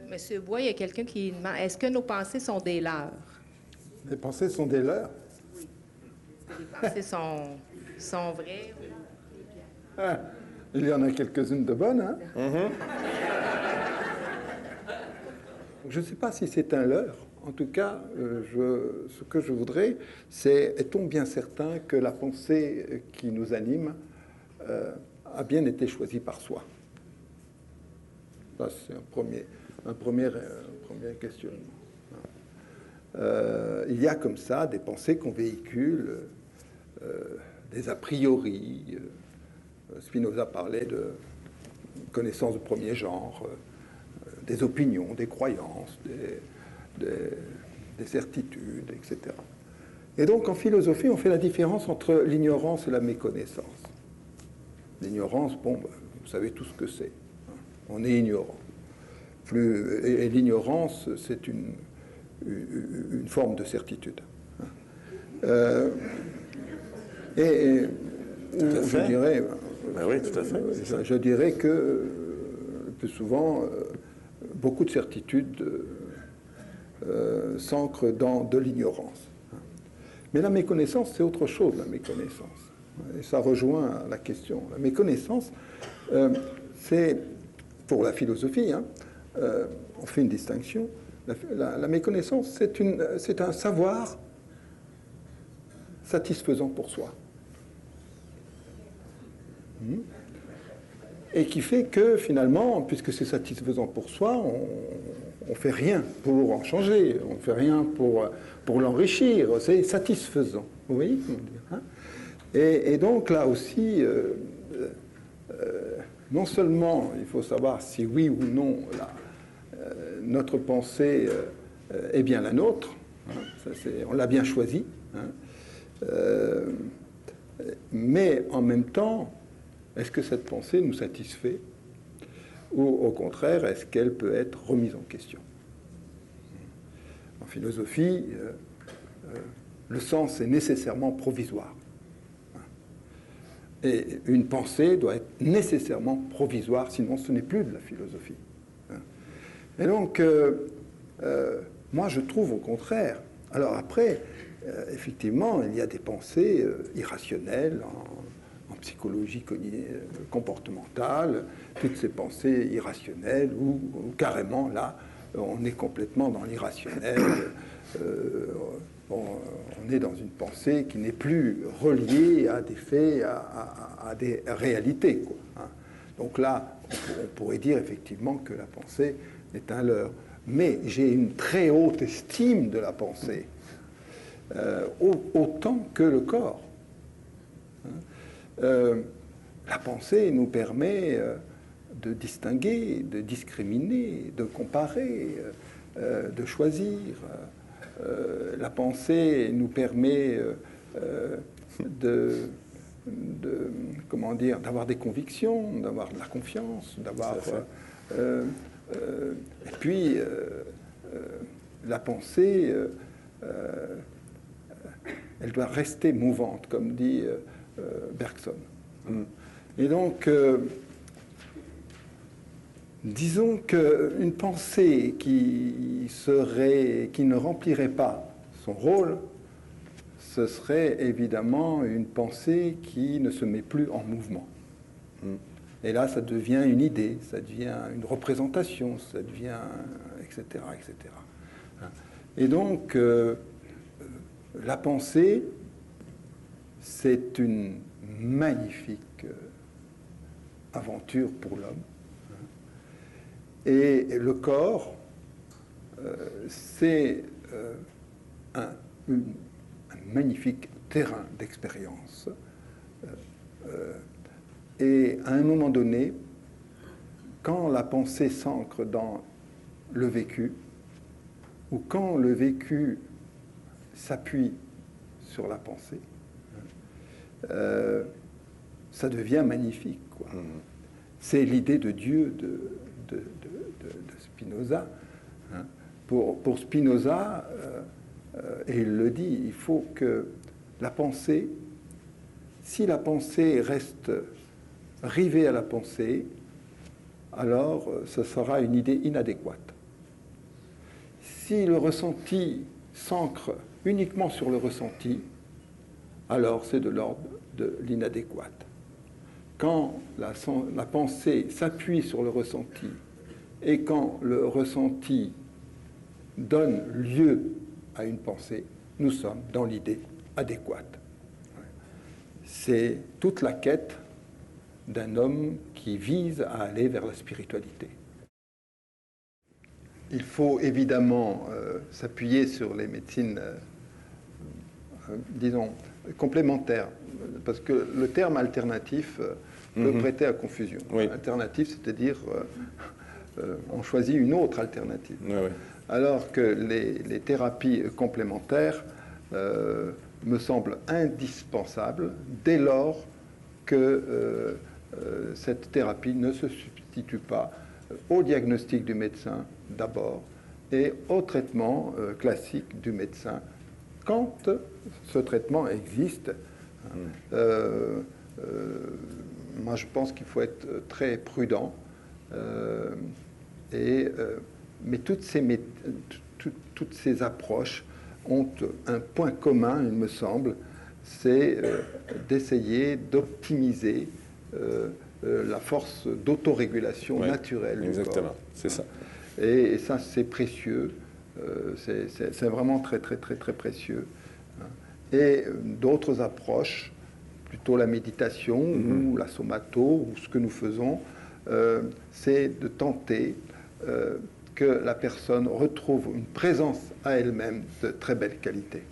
Monsieur Bois, il y a quelqu'un qui demande, est-ce que nos pensées sont des leurs? Les pensées sont des leurs. Est-ce que les pensées sont vraies? Ah, il y en a quelques-unes de bonnes, hein? Je ne sais pas si c'est un leurre. En tout cas, ce que je voudrais, c'est, est-on bien certain que la pensée qui nous anime a bien été choisie par soi? Ça, c'est un premier questionnement. Il y a comme ça des pensées qu'on véhicule, des a priori. Spinoza parlait de connaissances de premier genre, des opinions, des croyances, des certitudes, etc. Et donc, en philosophie, on fait la différence entre l'ignorance et la méconnaissance. L'ignorance, bon, vous savez tout ce que c'est. On est ignorant. Et l'ignorance, c'est une forme de certitude. Je dirais... Ben oui, tout à fait. Je dirais que, plus souvent, beaucoup de certitudes s'ancrent dans de l'ignorance. Mais la méconnaissance, c'est autre chose, la méconnaissance. Et ça rejoint la question. La méconnaissance, c'est, pour la philosophie, hein, on fait une distinction. La méconnaissance, c'est un savoir satisfaisant pour soi. Et qui fait que, finalement, puisque c'est satisfaisant pour soi, on ne fait rien pour en changer, on ne fait rien pour l'enrichir. C'est satisfaisant. Vous voyez comment dire, hein? Et donc, là aussi, non seulement il faut savoir si oui ou non notre pensée est bien la nôtre, hein, on l'a bien choisie, hein, mais en même temps, est-ce que cette pensée nous satisfait ou au contraire, est-ce qu'elle peut être remise en question? En philosophie, le sens est nécessairement provisoire. Et une pensée doit être nécessairement provisoire, sinon ce n'est plus de la philosophie. Et donc, moi je trouve au contraire. Alors après, effectivement, il y a des pensées irrationnelles en psychologie comportementale, toutes ces pensées irrationnelles où carrément là, on est complètement dans l'irrationnel. On est dans une pensée qui n'est plus reliée à des faits, à des réalités, quoi, hein. Donc là, on pourrait dire effectivement que la pensée est un leurre. Mais j'ai une très haute estime de la pensée, autant que le corps. La pensée nous permet de distinguer, de discriminer, de comparer, de choisir. La pensée nous permet comment dire, d'avoir des convictions, d'avoir de la confiance, d'avoir... et puis, la pensée, elle doit rester mouvante, comme dit Bergson. Et donc, disons qu'une pensée qui ne remplirait pas son rôle, ce serait évidemment une pensée qui ne se met plus en mouvement. Et là, ça devient une idée, ça devient une représentation, ça devient... etc., etc. Et donc, la pensée, c'est une magnifique aventure pour l'homme. Et le corps, c'est un magnifique terrain d'expérience. Et à un moment donné, quand la pensée s'ancre dans le vécu, ou quand le vécu s'appuie sur la pensée, ça devient magnifique, quoi. C'est l'idée de Dieu de Spinoza. Hein. Pour Spinoza, et il le dit, il faut que la pensée, si la pensée reste rivée à la pensée, alors ce sera une idée inadéquate. Si le ressenti s'ancre uniquement sur le ressenti, alors c'est de l'ordre de l'inadéquate. Quand la pensée s'appuie sur le ressenti et quand le ressenti donne lieu à une pensée, nous sommes dans l'idée adéquate. C'est toute la quête d'un homme qui vise à aller vers la spiritualité. Il faut évidemment s'appuyer sur les médecines, disons, complémentaires, parce que le terme alternatif peut prêter à confusion. Oui. Alternatif, c'est-à-dire on choisit une autre alternative. Oui, oui. Alors que les thérapies complémentaires me semblent indispensables dès lors que cette thérapie ne se substitue pas au diagnostic du médecin d'abord et au traitement classique du médecin quand ce traitement existe. Moi, je pense qu'il faut être très prudent. Mais toutes ces approches ont un point commun, il me semble, c'est d'essayer d'optimiser la force d'autorégulation naturelle du corps. Exactement, c'est ça. Et ça, c'est précieux. C'est vraiment très, très, très, très précieux. Et d'autres approches, plutôt la méditation ou la somato, ou ce que nous faisons, c'est de tenter que la personne retrouve une présence à elle-même de très belle qualité.